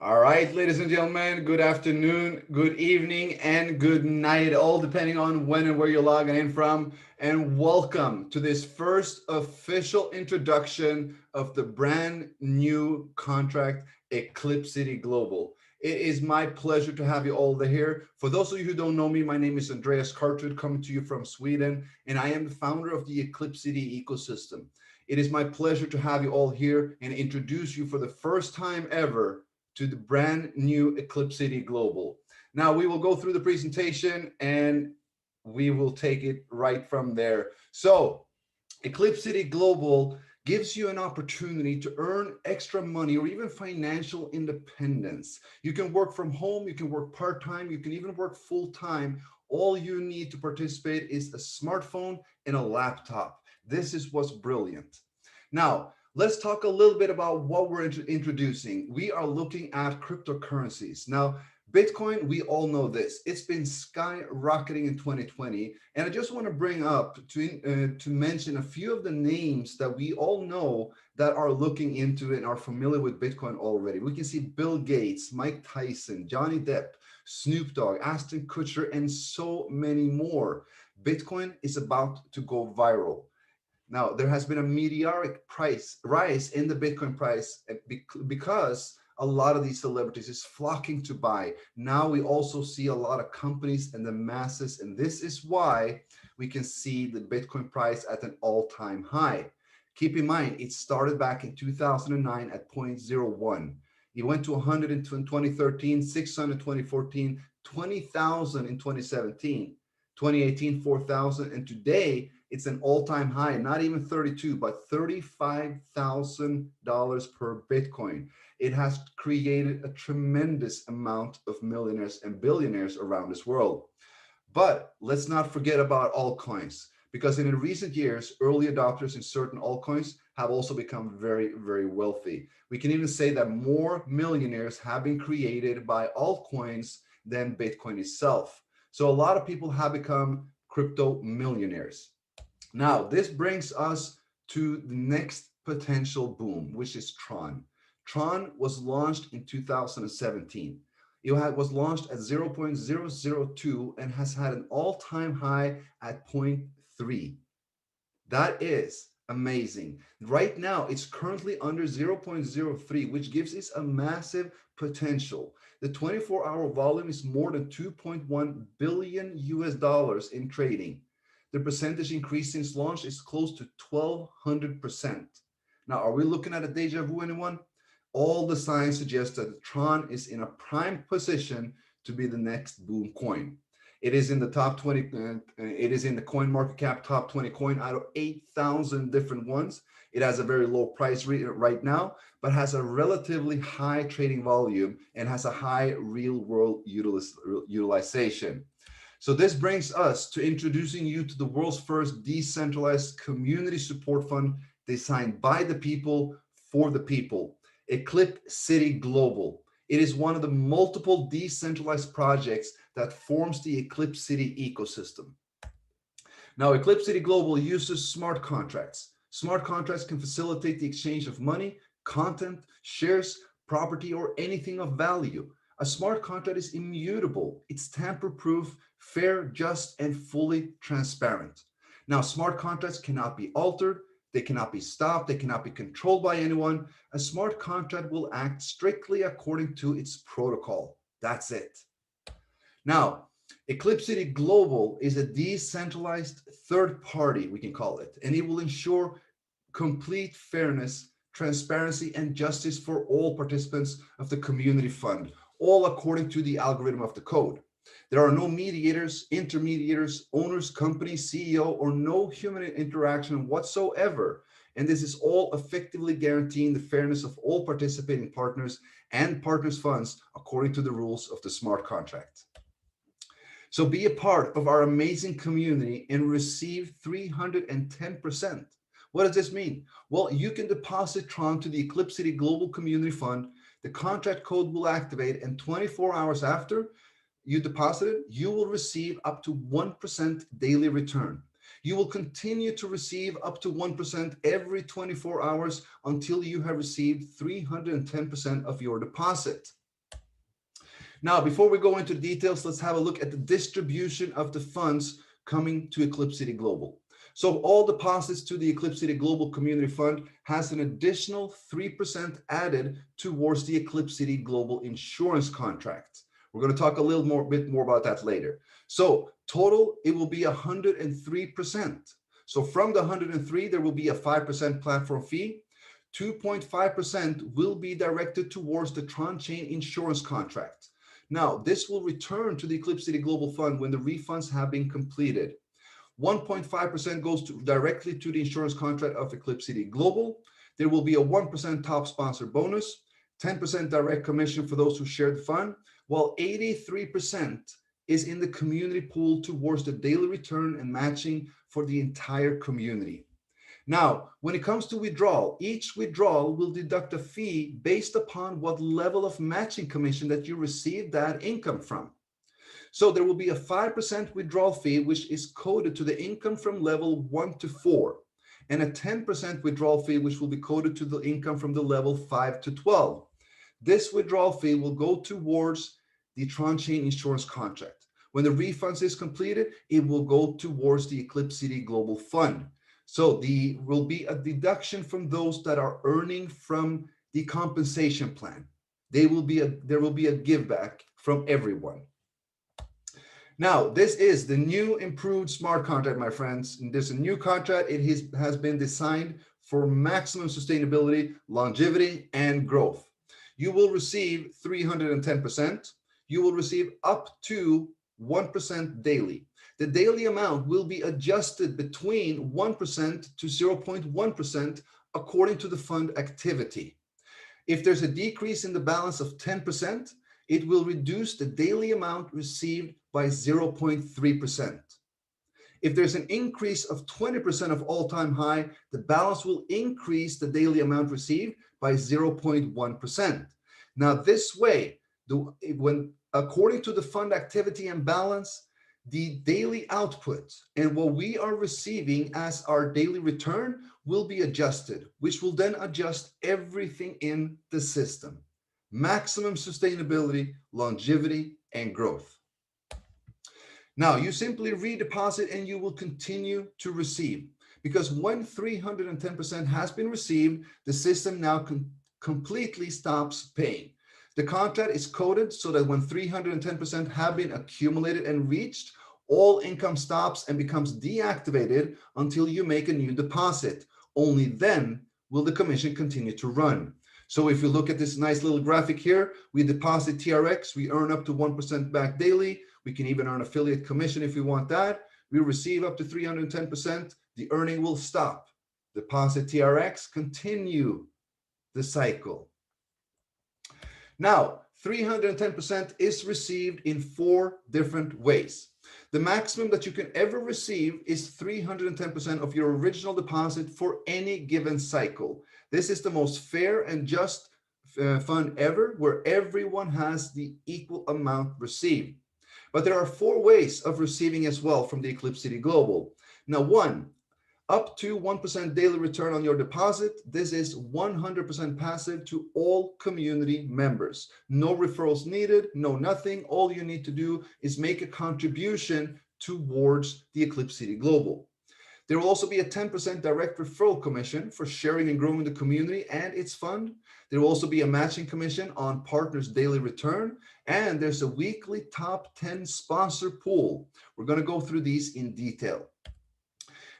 All right, ladies and gentlemen, good afternoon, good evening, and good night, all depending on when and where you're logging in from. And welcome to this first official introduction of the brand new contract, ECLIPCITY Global. It is my pleasure to have you all here. For those of you who don't know me, my name is 𝗟𝗜𝗙𝗘𝗧𝗜𝗍, coming to you from Sweden, and I am the founder of the ECLIPCITY ecosystem. It is my pleasure to have you all here and introduce you for the first time ever to the brand new ECLIPCITY Global. Now we will go through the presentation and we will take it right from there. So ECLIPCITY Global gives you an opportunity to earn extra money or even financial independence. You can work from home, you can work part-time, you can even work full-time. All you need to participate is a smartphone and a laptop. This is what's brilliant. Now, let's talk a little bit about what we're introducing. We are looking at cryptocurrencies. Now, Bitcoin, we all know this. It's been skyrocketing in 2020. And I just want to bring up to mention a few of the names that we all know that are looking into and are familiar with Bitcoin already. We can see Bill Gates, Mike Tyson, Johnny Depp, Snoop Dogg, Ashton Kutcher, and so many more. Bitcoin is about to go viral. Now, there has been a meteoric rise in the Bitcoin price because a lot of these celebrities is flocking to buy. Now we also see a lot of companies and the masses, and this is why we can see the Bitcoin price at an all-time high. Keep in mind, it started back in 2009 at 0.01. It went to 100 in 2013, 600 in 2014, 20,000 in 2017, 2018, 4,000, and today it's an all-time high, not even 32, but $35,000 per Bitcoin. It has created a tremendous amount of millionaires and billionaires around this world. But let's not forget about altcoins, because in recent years, early adopters in certain altcoins have also become very, very wealthy. We can even say that more millionaires have been created by altcoins than Bitcoin itself. So a lot of people have become crypto millionaires. Now, this brings us to the next potential boom, which is Tron. Tron was launched in 2017. It was launched at 0.002 and has had an all-time high at 0.3. That is amazing. Right now, it's currently under 0.03, which gives it a massive potential. The 24-hour volume is more than 2.1 billion US dollars in trading. The percentage increase since launch is close to 1,200%. Now, are we looking at a deja vu, anyone? All the signs suggest that Tron is in a prime position to be the next boom coin. It is in the top 20, it is in the coin market cap top 20 coin out of 8,000 different ones. It has a very low price right now, but has a relatively high trading volume and has a high real world utilization. So this brings us to introducing you to the world's first decentralized community support fund designed by the people for the people, ECLIPCITY Global. It is one of the multiple decentralized projects that forms the ECLIPCITY ecosystem. Now, ECLIPCITY Global uses smart contracts. Smart contracts can facilitate the exchange of money, content, shares, property, or anything of value. A smart contract is immutable. It's tamper-proof, fair, just, and fully transparent. Now, smart contracts cannot be altered. They cannot be stopped. They cannot be controlled by anyone. A smart contract will act strictly according to its protocol. That's it. Now, ECLIPCITY Global is a decentralized third party, we can call it, and it will ensure complete fairness, transparency, and justice for all participants of the community fund, all according to the algorithm of the code. There are no mediators, intermediaries, owners, company, CEO, or no human interaction whatsoever. And this is all effectively guaranteeing the fairness of all participating partners and partners' funds according to the rules of the smart contract. So be a part of our amazing community and receive 310%. What does this mean? Well, you can deposit Tron to the ECLIPCITY Global Community Fund. The contract code will activate, and 24 hours after you deposit it, you will receive up to 1% daily return. You will continue to receive up to 1% every 24 hours until you have received 310% of your deposit. Now, before we go into the details, let's have a look at the distribution of the funds coming to ECLIPCITY Global. So all deposits to the ECLIPCITY Global Community Fund has an additional 3% added towards the ECLIPCITY Global insurance contract. We're going to talk a little bit more about that later. So total, it will be 103%. So from the 103, there will be a 5% platform fee. 2.5% will be directed towards the Tron-Chain insurance contract. Now, this will return to the ECLIPCITY Global Fund when the refunds have been completed. 1.5% goes directly to the insurance contract of ECLIPCITY Global. There will be a 1% top sponsor bonus, 10% direct commission for those who share the fund, while 83% is in the community pool towards the daily return and matching for the entire community. Now, when it comes to withdrawal, each withdrawal will deduct a fee based upon what level of matching commission that you received that income from. So there will be a 5% withdrawal fee, which is coded to the income from level 1 to 4, and a 10% withdrawal fee, which will be coded to the income from the level 5 to 12. This withdrawal fee will go towards the Tron-Chain insurance contract. When the refunds is completed, it will go towards the ECLIPCITY Global Fund. So there will be a deduction from those that are earning from the compensation plan. There will be a give back from everyone. Now, this is the new improved smart contract, my friends. And this is a new contract. It has been designed for maximum sustainability, longevity, and growth. You will receive 310%. You will receive up to 1% daily. The daily amount will be adjusted between 1% to 0.1% according to the fund activity. If there's a decrease in the balance of 10%, it will reduce the daily amount received by 0.3%. If there's an increase of 20% of all-time high, the balance will increase the daily amount received by 0.1%. Now, this way, according to the fund activity and balance, the daily output and what we are receiving as our daily return will be adjusted, which will then adjust everything in the system. Maximum sustainability, longevity, and growth. Now, you simply redeposit and you will continue to receive, because when 310% has been received, the system now completely stops paying. The contract is coded so that when 310% have been accumulated and reached, all income stops and becomes deactivated until you make a new deposit. Only then will the commission continue to run. So if you look at this nice little graphic here, we deposit TRX, we earn up to 1% back daily. We can even earn affiliate commission if we want that. We receive up to 310%, the earning will stop. Deposit TRX, continue the cycle. Now, 310% is received in 4 different ways. The maximum that you can ever receive is 310% of your original deposit for any given cycle. This is the most fair and just fund ever, where everyone has the equal amount received. But there are 4 ways of receiving as well from the ECLIPCITY Global. Now, 1, up to 1% daily return on your deposit. This is 100% passive to all community members. No referrals needed, no nothing. All you need to do is make a contribution towards the ECLIPCITY Global. There will also be a 10% direct referral commission for sharing and growing the community and its fund. There will also be a matching commission on partners' daily return. And there's a weekly top 10 sponsor pool. We're going to go through these in detail.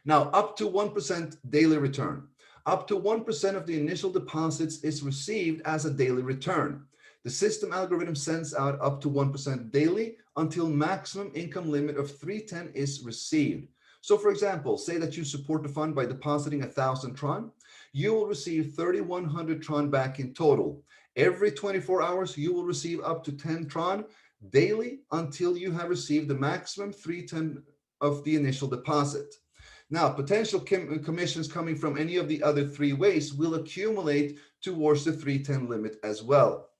Now, up to 1% daily return. Up to 1% of the initial deposits is received as a daily return. The system algorithm sends out up to 1% daily until maximum income limit of 310 is received. So for example, say that you support the fund by depositing 1,000 Tron, you will receive 3,100 Tron back in total. Every 24 hours, you will receive up to 10 Tron daily until you have received the maximum 310 of the initial deposit. Now, potential commissions coming from any of the other 3 ways will accumulate towards the 310 limit as well.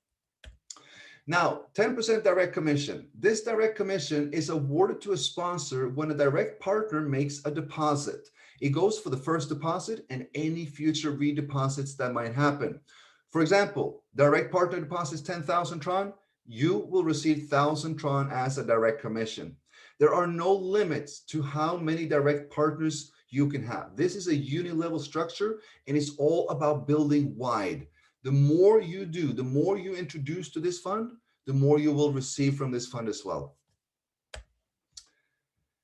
Now, 10% direct commission. This direct commission is awarded to a sponsor when a direct partner makes a deposit. It goes for the first deposit and any future redeposits that might happen. For example, direct partner deposits 10,000 Tron, you will receive 1,000 Tron as a direct commission. There are no limits to how many direct partners you can have. This is a uni-level structure, and it's all about building wide. The more you do, the more you introduce to this fund, the more you will receive from this fund as well.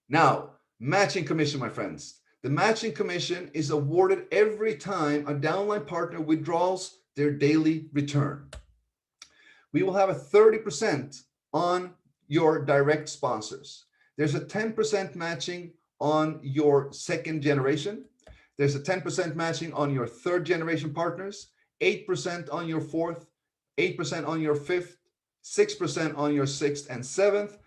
Now, matching commission, my friends. The matching commission is awarded every time a downline partner withdraws their daily return. We will have a 30% on your direct sponsors. There's a 10% matching on your second generation. There's a 10% matching on your third generation partners, 8% on your fourth, 8% on your fifth, 6% on your sixth and seventh,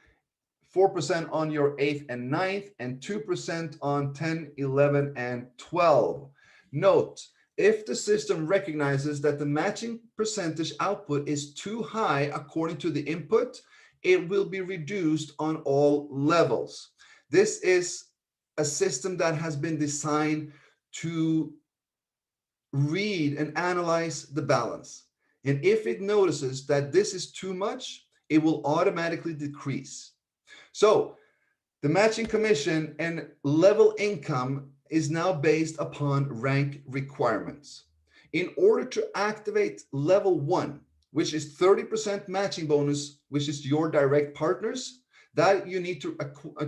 4% on your 8th and 9th, and 2% on 10, 11, and 12. Note, if the system recognizes that the matching percentage output is too high according to the input, it will be reduced on all levels. This is a system that has been designed to read and analyze the balance. And if it notices that this is too much, it will automatically decrease. So the matching commission and level income is now based upon rank requirements. In order to activate level 1, which is 30% matching bonus, which is your direct partners, that you need to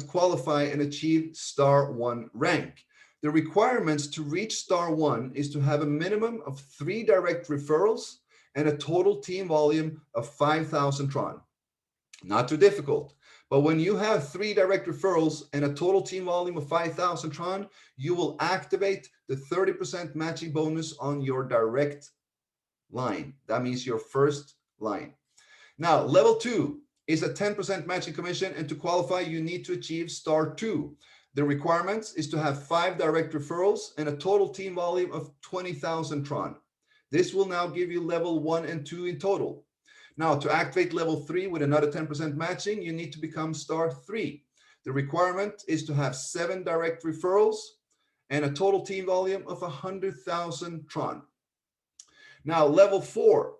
qualify and achieve star 1 rank. The requirements to reach star 1 is to have a minimum of 3 direct referrals and a total team volume of 5,000 Tron. Not too difficult. But when you have 3 direct referrals and a total team volume of 5,000 Tron, you will activate the 30% matching bonus on your direct line. That means your first line. Now, level 2 is a 10% matching commission, and to qualify, you need to achieve star 2. The requirements is to have 5 direct referrals and a total team volume of 20,000 Tron. This will now give you level 1 and 2 in total. Now, to activate level 3 with another 10% matching, you need to become star 3. The requirement is to have 7 direct referrals and a total team volume of 100,000 Tron. Now, level 4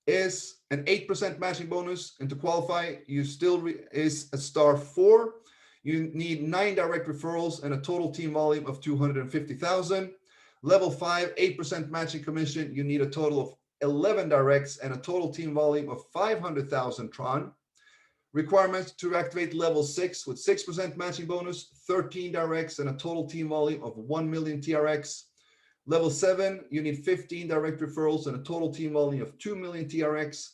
is an 8% matching bonus, and to qualify, you still is a star 4. You need 9 direct referrals and a total team volume of 250,000. Level 5, 8% matching commission, you need a total of 11 directs and a total team volume of 500,000 Tron. Requirements to activate level 6 with 6% matching bonus, 13 directs and a total team volume of 1 million TRX. Level 7, you need 15 direct referrals and a total team volume of 2 million TRX.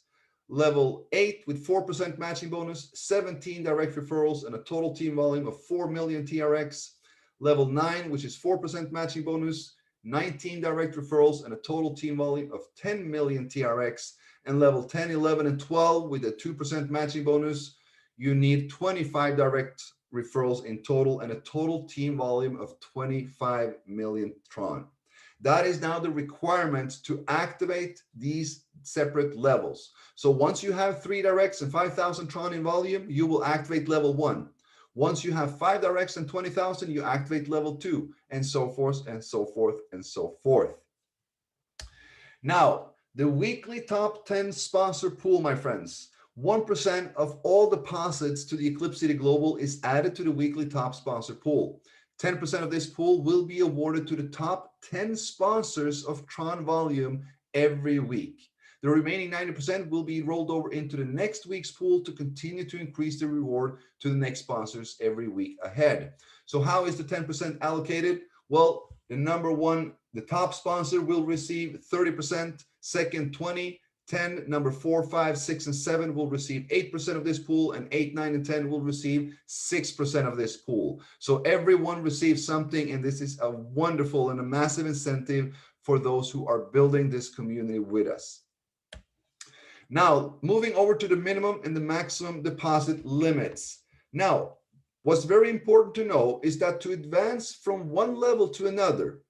Level 8 with 4% matching bonus, 17 direct referrals and a total team volume of 4 million TRX. Level 9, which is 4% matching bonus, 19 direct referrals and a total team volume of 10 million TRX. And level 10, 11, and 12 with a 2% matching bonus, you need 25 direct referrals in total and a total team volume of 25 million Tron. That is now the requirement to activate these separate levels. So once you have 3 directs and 5,000 Tron in volume, you will activate level 1. Once you have 5 directs and 20,000, you activate level 2, and so forth, and so forth, and so forth. Now, the weekly top 10 sponsor pool, my friends. 1% of all deposits to the ECLIPCITY Global is added to the weekly top sponsor pool. 10% of this pool will be awarded to the top 10 sponsors of Tron volume every week. The remaining 90% will be rolled over into the next week's pool to continue to increase the reward to the next sponsors every week ahead. So how is the 10% allocated? Well, the number 1, the top sponsor will receive 30%, second 20, 10, number 4, 5, 6, and 7 will receive 8% of this pool, and 8, 9, and 10 will receive 6% of this pool. So everyone receives something, and this is a wonderful and a massive incentive for those who are building this community with us. Now, moving over to the minimum and the maximum deposit limits. Now, what's very important to know is that to advance from one level to another,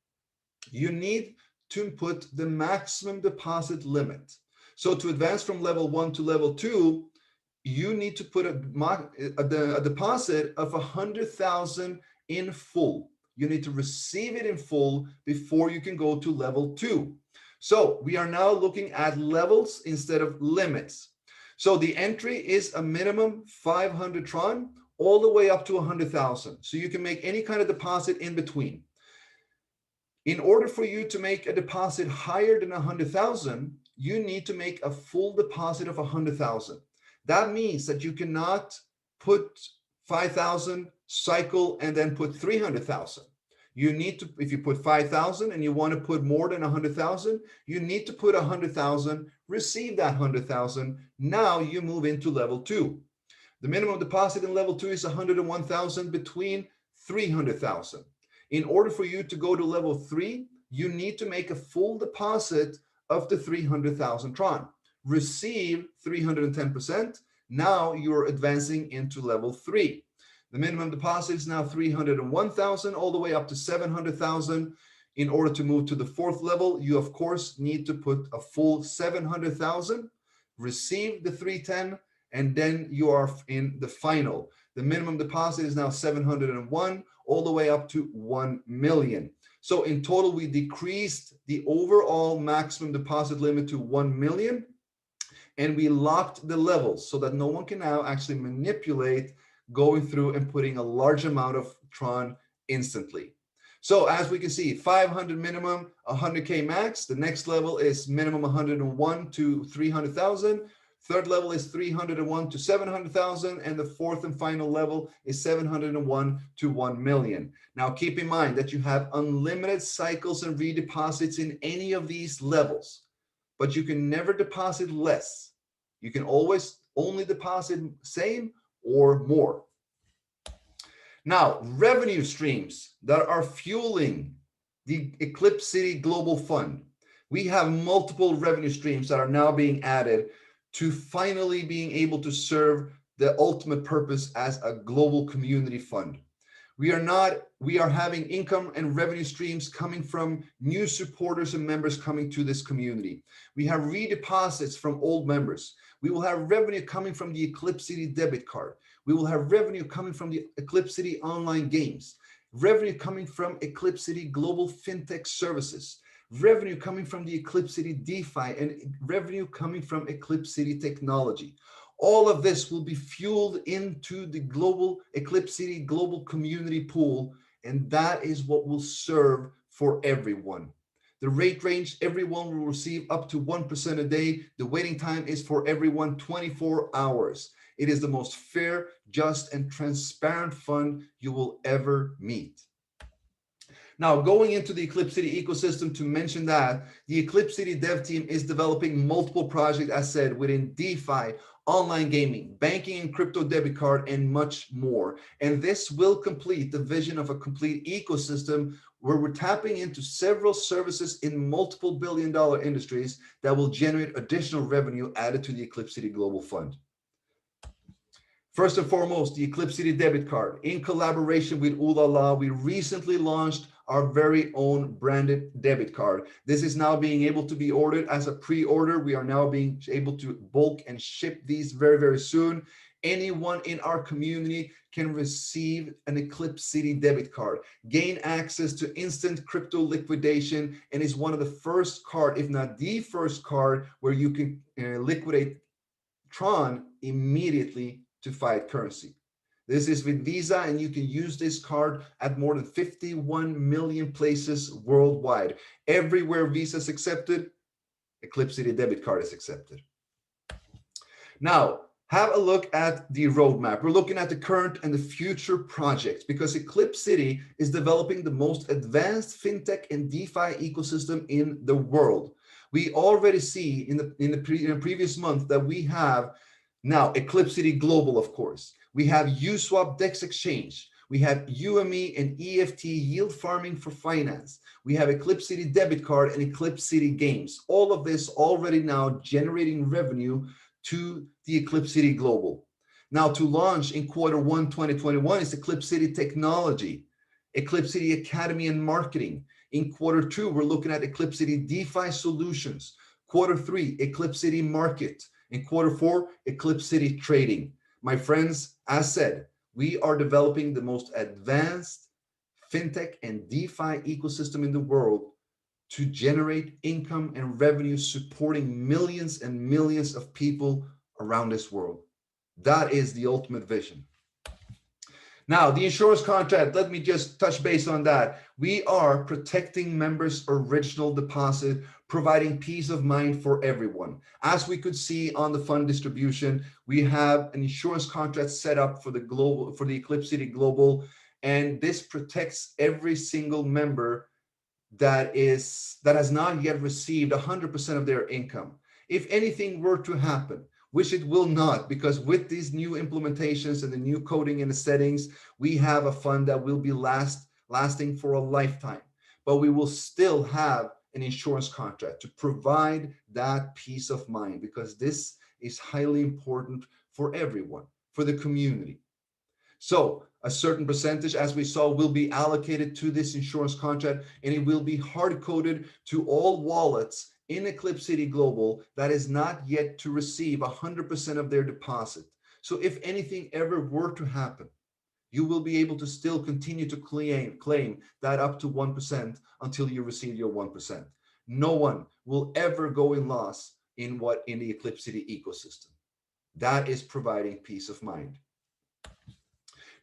you need to input the maximum deposit limit. So to advance from level 1 to level 2, you need to put a deposit of 100,000 in full. You need to receive it in full before you can go to level 2. So we are now looking at levels instead of limits. So the entry is a minimum 500 Tron all the way up to 100,000. So you can make any kind of deposit in between. In order for you to make a deposit higher than 100,000, you need to make a full deposit of 100,000. That means that you cannot put 5,000, cycle, and then put 300,000. You need to, if you put 5,000 and you want to put more than 100,000, you need to put 100,000, receive that 100,000. Now you move into level 2. The minimum deposit in level 2 is 101,000 between 300,000. In order for you to go to level 3, you need to make a full deposit of the 300,000 Tron. Receive 310%. Now you're advancing into level 3. The minimum deposit is now 301,000 all the way up to 700,000. In order to move to the 4th level, you of course need to put a full 700,000, receive the 310, and then you are in the final. The minimum deposit is now 701 all the way up to 1 million. So in total, we decreased the overall maximum deposit limit to 1 million, and we locked the levels so that no one can now actually manipulate going through and putting a large amount of Tron instantly. So as we can see, 500 minimum, 100K max. The next level is minimum 101 to 300,000. Third level is 301 to 700,000. And the 4th and final level is 701 to 1 million. Now keep in mind that you have unlimited cycles and redeposits in any of these levels, but you can never deposit less. You can always only deposit same or more. Now, revenue streams that are fueling the ECLIPCITY Global Fund. We have multiple revenue streams that are now being added to finally being able to serve the ultimate purpose as a global community fund. We are having income and revenue streams coming from new supporters and members coming to this community. We have redeposits from old members. We will have revenue coming from the ECLIPCITY debit card. We will have revenue coming from the ECLIPCITY online games, revenue coming from ECLIPCITY Global FinTech Services, revenue coming from the ECLIPCITY DeFi, and revenue coming from ECLIPCITY Technology. All of this will be fueled into the global ECLIPCITY Global Community Pool, and that is what will serve for everyone. The rate range, everyone will receive up to 1% a day. The waiting time is for everyone 24 hours. It is the most fair, just, and transparent fund you will ever meet. Now, going into the ECLIPCITY ecosystem, to mention that the ECLIPCITY dev team is developing multiple projects, as said, within DeFi, online gaming, banking and crypto debit card, and much more. And this will complete the vision of a complete ecosystem where we're tapping into several services in multiple billion-dollar industries that will generate additional revenue added to the ECLIPCITY Global Fund. First and foremost, the ECLIPCITY debit card. In collaboration with 𝗟𝗚𝗙, we recently launched our very own branded debit card. This is now being able to be ordered as a pre-order. We are now being able to bulk and ship these very, very soon. Anyone in our community can receive an ECLIPCITY debit card, gain access to instant crypto liquidation, and is one of the first card, if not the first card, where you can liquidate Tron immediately to fiat currency. This is with Visa, and you can use this card at more than 51 million places worldwide. Everywhere Visa is accepted, ECLIPCITY debit card is accepted. Now, have a look at the roadmap. We're looking at the current and the future projects because ECLIPCITY is developing the most advanced fintech and DeFi ecosystem in the world. We already see in the previous month that we have now ECLIPCITY Global, of course. We have USwap DEX Exchange. We have UME and EFT yield farming for finance. We have ECLIPCITY debit card and ECLIPCITY games. All of this already now generating revenue to the ECLIPCITY Global. Now, to launch in Q1 2021 is ECLIPCITY Technology, ECLIPCITY Academy and Marketing. In Q2, we're looking at ECLIPCITY DeFi Solutions. Q3, ECLIPCITY Market. In Q4, ECLIPCITY Trading. My friends, as said, we are developing the most advanced fintech and DeFi ecosystem in the world to generate income and revenue supporting millions and millions of people around this world. That is the ultimate vision. Now, the insurance contract, let me just touch base on that. We are protecting members' original deposit, providing peace of mind for everyone. As we could see on the fund distribution, we have an insurance contract set up for the 𝗟𝗡𝗙𝗘𝗧𝗜𝗍𝒡 Global, and this protects every single member that has not yet received 100% of their income. If anything were to happen, which it will not, because with these new implementations and the new coding and the settings, we have a fund that will be lasting for a lifetime. But we will still have an insurance contract to provide that peace of mind, because this is highly important for everyone, for the community. So a certain percentage, as we saw, will be allocated to this insurance contract, and it will be hard-coded to all wallets in ECLIPCITY Global that is not yet to receive 100% of their deposit. So if anything ever were to happen, you will be able to still continue to claim that up to 1% until you receive your 1%. No one will ever go in loss in the ECLIPCITY ecosystem. That is providing peace of mind.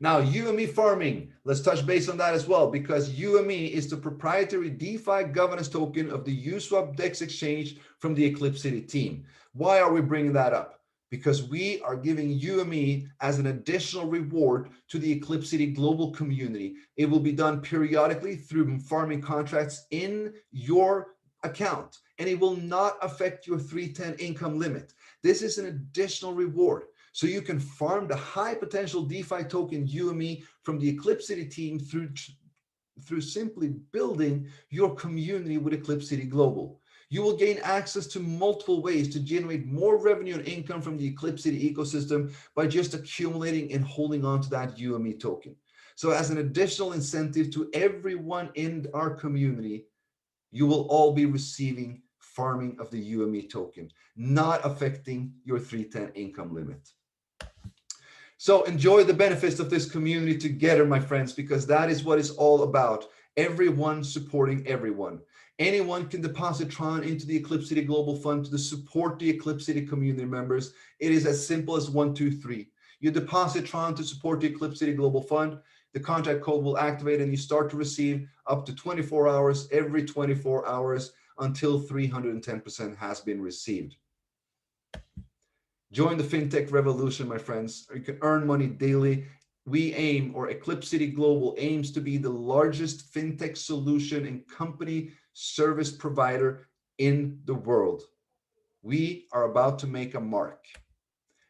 Now, 𝗜𝗏𝗎 farming, let's touch base on that as well, because 𝗜𝗏𝗎 is the proprietary DeFi governance token of the Uniswap DEX exchange from the ECLIPCITY team. Why are we bringing that up? Because we are giving 𝗜𝗏𝗎 as an additional reward to the ECLIPCITY global community. It will be done periodically through farming contracts in your account, and it will not affect your 310 income limit. This is an additional reward. So you can farm the high potential DeFi token 𝗜𝗏𝗎 from the ECLIPCITY team through simply building your community with ECLIPCITY Global. You will gain access to multiple ways to generate more revenue and income from the ECLIPCITY ecosystem by just accumulating and holding on to that 𝗜𝗏𝗎 token. So as an additional incentive to everyone in our community, you will all be receiving farming of the 𝗜𝗏𝗎 token, not affecting your 310 income limit. So enjoy the benefits of this community together, my friends, because that is what it's all about. Everyone supporting everyone. Anyone can deposit Tron into the ECLIPCITY Global Fund to support the ECLIPCITY community members. It is as simple as 1, 2, 3. You deposit Tron to support the ECLIPCITY Global Fund. The contract code will activate and you start to receive up to 24 hours every 24 hours until 310% has been received. Join the fintech revolution, my friends. You can earn money daily. We aim, or ECLIPCITY Global aims to be the largest fintech solution and company service provider in the world. We are about to make a mark.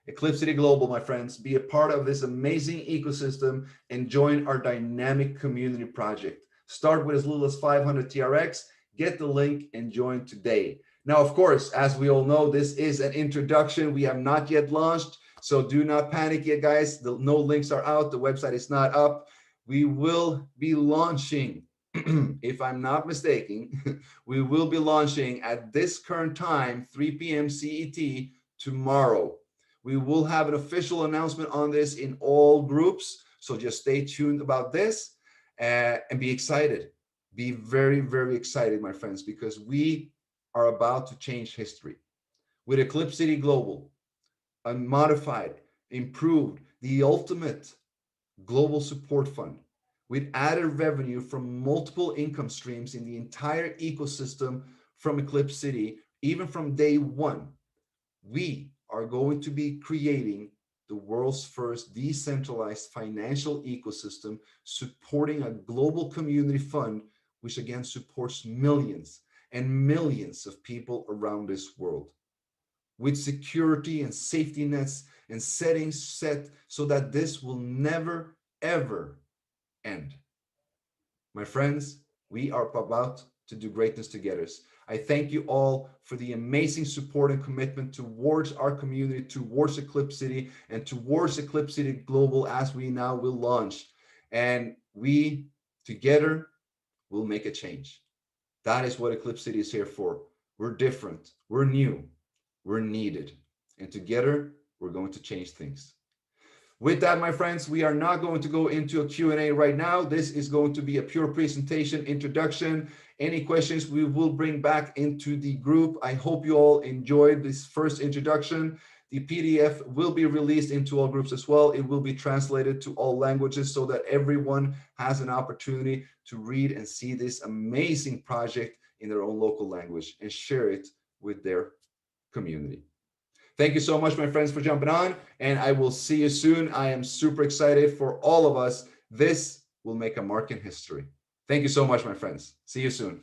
ECLIPCITY Global, my friends, be a part of this amazing ecosystem and join our dynamic community project. Start with as little as 500 TRX, get the link and join today. Now, of course, as we all know, this is an introduction. We have not yet launched, so do not panic yet, guys. No links are out. The website is not up. We will be launching, if I'm not mistaken, we will be launching at this current time, 3 p.m. CET tomorrow. We will have an official announcement on this in all groups, so just stay tuned about this and be excited. Be very, very excited, my friends, because we are about to change history. With ECLIPCITY Global, a modified, improved, the ultimate global support fund, with added revenue from multiple income streams in the entire ecosystem from ECLIPCITY, even from day one, we are going to be creating the world's first decentralized financial ecosystem, supporting a global community fund, which again supports millions and millions of people around this world, with security and safety nets and settings set so that this will never, ever end. My friends, we are about to do greatness together. I thank you all for the amazing support and commitment towards our community, towards ECLIPCITY, and towards ECLIPCITY Global as we now will launch. And we together will make a change. That is what ECLIPCITY is here for. We're different, we're new, we're needed. And together, we're going to change things. With that, my friends, we are not going to go into a Q&A right now. This is going to be a pure presentation, introduction. Any questions we will bring back into the group. I hope you all enjoyed this first introduction. The PDF will be released into all groups as well. It will be translated to all languages so that everyone has an opportunity to read and see this amazing project in their own local language and share it with their community. Thank you so much, my friends, for jumping on, and I will see you soon. I am super excited for all of us. This will make a mark in history. Thank you so much, my friends. See you soon.